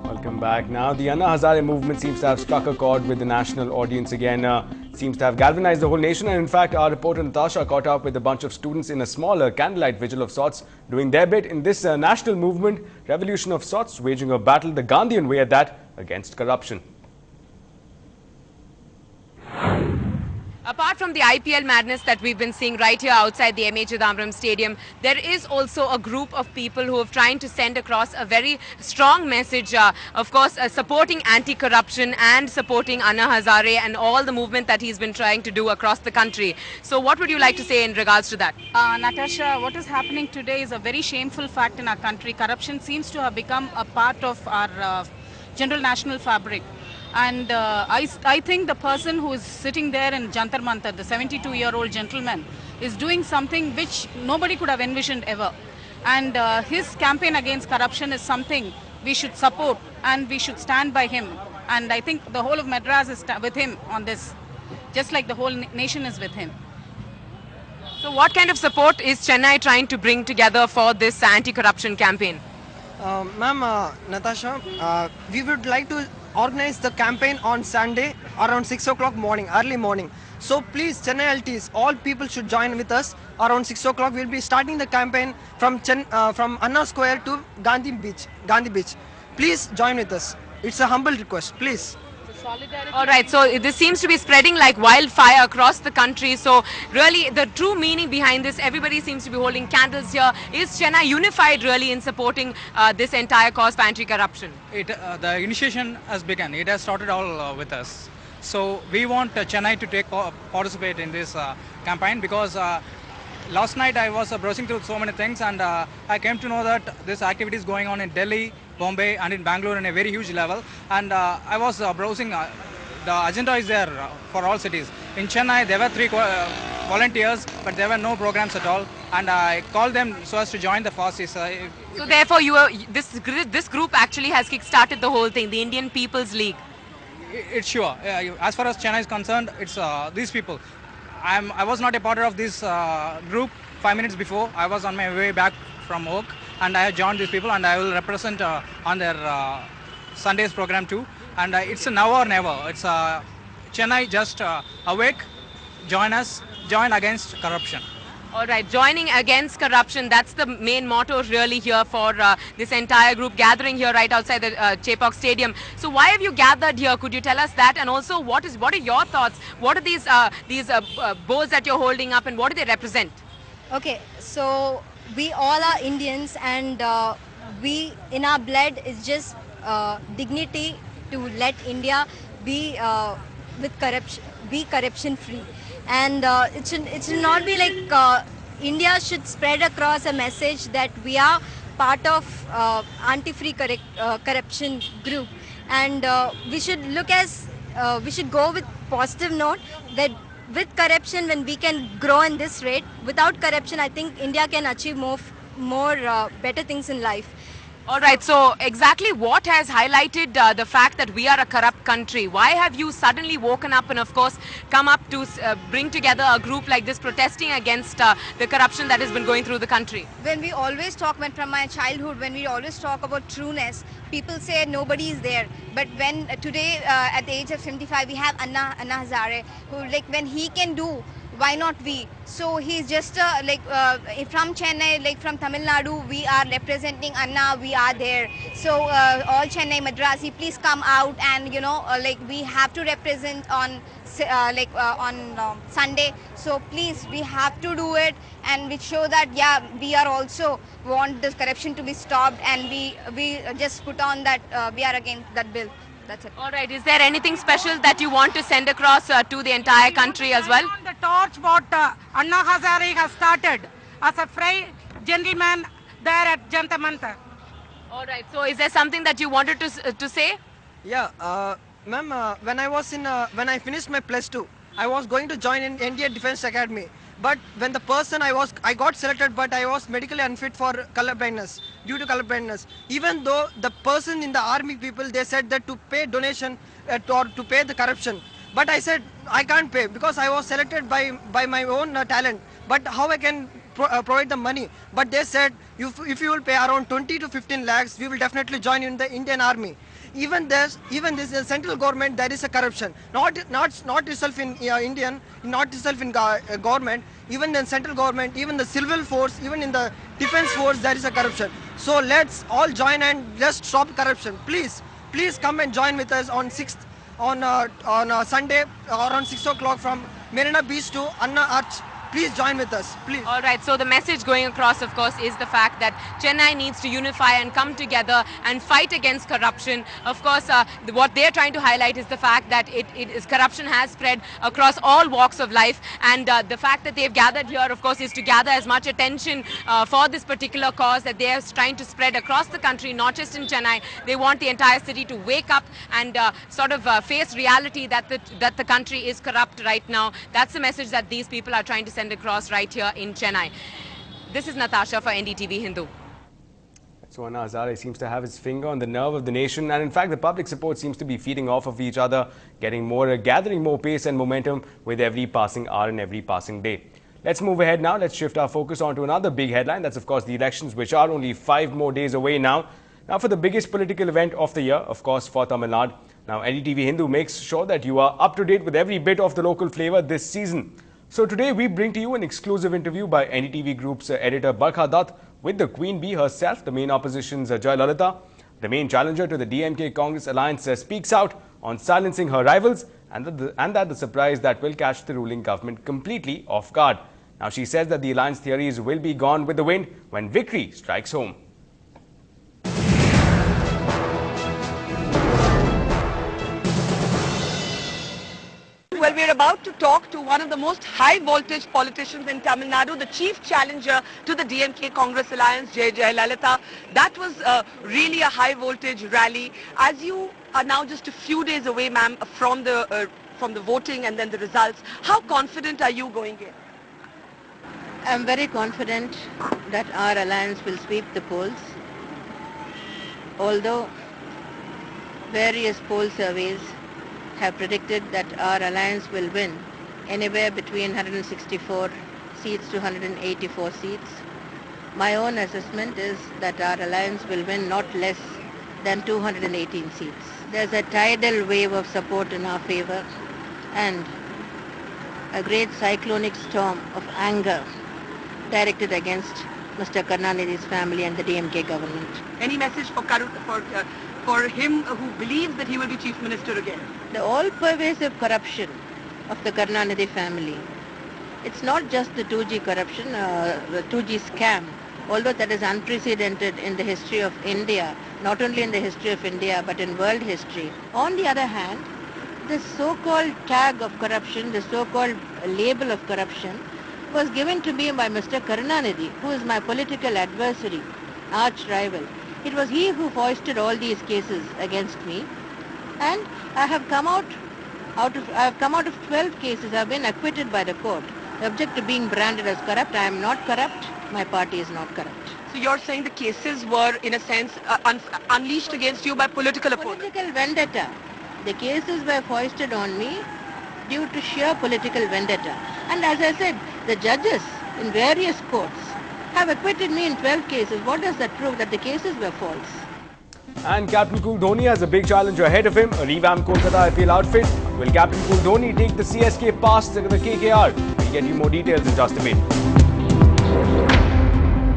Welcome back. Now, the Anna Hazare movement seems to have struck a chord with the national audience again. Seems to have galvanized the whole nation. And in fact, our reporter Natasha caught up with a bunch of students in a smaller candlelight vigil of sorts, doing their bit in this national movement, revolution of sorts, waging a battle the Gandhian way at that, against corruption. Apart from the IPL madness that we've been seeing right here outside the M.A. Chidambaram Stadium, there is also a group of people who are trying to send across a very strong message, of course, supporting anti-corruption and supporting Anna Hazare and all the movement that he's been trying to do across the country. So what would you like to say in regards to that? Natasha, what is happening today is a very shameful fact in our country. Corruption seems to have become a part of our general national fabric. And I think the person who is sitting there in Jantar Mantar, the 72-year-old gentleman, is doing something which nobody could have envisioned ever. And his campaign against corruption is something we should support and we should stand by him. And I think the whole of Madras is with him on this, just like the whole nation is with him. So what kind of support is Chennai trying to bring together for this anti-corruption campaign? Ma'am, Natasha, we would like to organize the campaign on Sunday around 6 o'clock morning, early morning. So please, Chennai LTs, all people should join with us around 6 o'clock. We'll be starting the campaign from Anna Square to Gandhi Beach. Please join with us. It's a humble request, please. All right, so this seems to be spreading like wildfire across the country. So really the true meaning behind this, everybody seems to be holding candles here. Is Chennai unified really in supporting this entire cause for anti-corruption? The initiation has begun. It has started all with us. So we want Chennai to participate in this campaign because last night I was browsing through so many things and I came to know that this activity is going on in Delhi, Bombay and in Bangalore in a very huge level. And I was browsing, the agenda is there for all cities. In Chennai there were 3 volunteers but there were no programs at all. And I called them so as to join the forces. So therefore this group actually has kick-started the whole thing, the Indian People's League. It's sure. As far as Chennai is concerned, it's these people. I was not a part of this group 5 minutes before. I was on my way back from work and I have joined these people and I will represent on their Sunday's program too. And it's now or never. It's Chennai just awake, join us, join against corruption. All right, joining against corruption, that's the main motto really here for this entire group gathering here right outside the Chepauk Stadium. So why have you gathered here? Could you tell us that? And also, what are your thoughts? What are these bows that you're holding up and what do they represent? Okay, so we all are Indians and we, in our blood is just dignity to let India be corruption free. And it should not be like India should spread across a message that we are part of anti-free corruption group, and we should go with positive note that with corruption, when we can grow in this rate, without corruption I think India can achieve more better things in life. All right, so exactly what has highlighted the fact that we are a corrupt country? Why have you suddenly woken up and of course come up to bring together a group like this protesting against the corruption that has been going through the country? When we always talk, from my childhood, when we always talk about trueness, people say nobody is there. But when today at the age of 75 we have Anna Hazare, who like when he can do, why not we? So he's just from Chennai, like from Tamil Nadu, we are representing Anna, we are there. So all Chennai, Madrasi, please come out and we have to represent on Sunday. So please, we have to do it and we show that yeah, we are also want this corruption to be stopped and we just put on that we are against that bill. That's it. All right. Is there anything special that you want to send across to the entire country as well? On the torch what Anna Hazare has started as a free gentleman there at Jantar Mantar. All right. So is there something that you wanted to say? Yeah, ma'am, when I finished my +2, I was going to join in India Defence Academy. But when the person I got selected, but I was medically unfit for color blindness, due to color blindness. Even though the person in the army people, they said that to pay donation or to pay the corruption. But I said I can't pay because I was selected by my own talent. But how I can provide the money. But they said, if you will pay around 20 to 15 lakhs, we will definitely join you in the Indian Army. Even this central government, there is a corruption. Not itself in not itself in government. Even in central government, even the civil force, even in the defense force, there is a corruption. So let's all join and just stop corruption. Please come and join with us on 6th on Sunday around 6 o'clock from Marina Beach to Anna Arch. Please join with us, please. All right, so the message going across, of course, is the fact that Chennai needs to unify and come together and fight against corruption. Of course, what they're trying to highlight is the fact that corruption has spread across all walks of life, and the fact that they've gathered here, of course, is to gather as much attention for this particular cause that they are trying to spread across the country, not just in Chennai. They want the entire city to wake up and sort of face reality that the country is corrupt right now. That's the message that these people are trying to send across right here in Chennai. This is Natasha for NDTV Hindu. So Anna Hazare seems to have his finger on the nerve of the nation, and in fact the public support seems to be feeding off of each other, gathering more pace and momentum with every passing hour and every passing day. Let's move ahead now. Let's shift our focus on to another big headline. That's of course the elections, which are only 5 more days away now. Now for the biggest political event of the year, of course, for Tamil Nadu. Now NDTV Hindu makes sure that you are up to date with every bit of the local flavor this season. So today we bring to you an exclusive interview by NDTV Group's editor Barkha Dutt with the Queen Bee herself, the main opposition's Jayalalitha. The main challenger to the DMK Congress alliance speaks out on silencing her rivals and that the surprise that will catch the ruling government completely off guard. Now she says that the alliance theories will be gone with the wind when victory strikes home. Well, we're about to talk to one of the most high-voltage politicians in Tamil Nadu, the chief challenger to the DMK Congress Alliance, Jayalalitha. That was really a high-voltage rally. As you are now just a few days away, ma'am, from the voting and then the results, how confident are you going in? I'm very confident that our alliance will sweep the polls. Although various poll surveys have predicted that our alliance will win anywhere between 164 seats to 184 seats. My own assessment is that our alliance will win not less than 218 seats. There's a tidal wave of support in our favor and a great cyclonic storm of anger directed against Mr. Karunanidhi's family and the DMK government. Any message for him who believes that he will be chief minister again? The all-pervasive corruption of the Karunanidhi family. It's not just the 2G corruption, the 2G scam, although that is unprecedented in the history of India, not only in the history of India but in world history. On the other hand, the so-called tag of corruption, the so-called label of corruption was given to me by Mr. Karunanidhi, who is my political adversary, arch rival. It was he who foisted all these cases against me, and I have come out of 12 cases. I have been acquitted by the court, subject to being branded as corrupt. I am not corrupt. My party is not corrupt. So you're saying the cases were, in a sense, unleashed against you by political opponents? Political vendetta. The cases were foisted on me due to sheer political vendetta. And as I said, the judges in various courts have acquitted me in 12 cases. What does that prove? That the cases were false. And Captain Cool Dhoni has a big challenger ahead of him, a revamped Kolkata IPL outfit. Will Captain Cool Dhoni take the CSK past the KKR? We'll get you more details in just a bit.